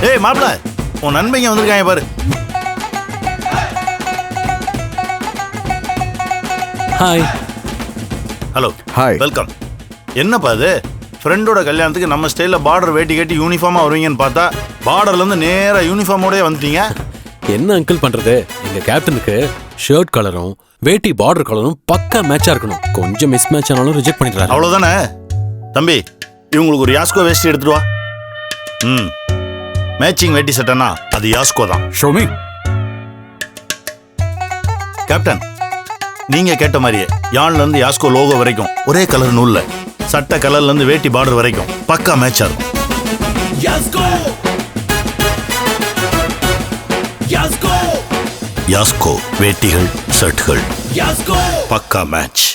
ஏய் மாப்பிள, உன் நண்பங்க வந்திருக்காங்க பாரு. ஹாய். ஹலோ. ஹாய். வெல்கம். என்னப்பா இது, ஃப்ரெண்டோட கல்யாணத்துக்கு நம்ம ஸ்டைலில் பார்டர் வேட்டி கட்டி யூனிஃபார்மாக வருவீங்கன்னு பார்த்தா பார்டர்லேருந்து நேராக யூனிஃபார்மோடய வந்துட்டீங்க. என்ன அங்கிள் பண்றது, எங்க கேப்டனுக்கு ஷர்ட் கலரும் வேட்டி பார்டர் கலரும் பக்கா மேட்சா இருக்கணும். கொஞ்சம் மிஸ் மேட்ச் ஆனாலும் ரிஜெக்ட் பண்ணிடுறாரு. அவ்வளோதானே தம்பி, இவங்களுக்கு ஒரு யாஸ்கோ வேஷ்டி எடுத்துட்டு வா. மேட்சிங் வேட்டி சட்டைனா அது யாஸ்கோ தான். ஷோமி. கேப்டன், நீங்க கேட்ட மாதிரியே யான்ல இருந்து யாஸ்கோ லோகோ வரைக்கும் ஒரே கலர் நூல்ல, சட்டை கலர்ல இருந்து வேட்டி பார்டர் வரைக்கும் பக்கா மேட்சா இருக்கும். யாஸ்கோ வேட்டிகள் ஷர்ட்கள் பக்கா மேட்ச்.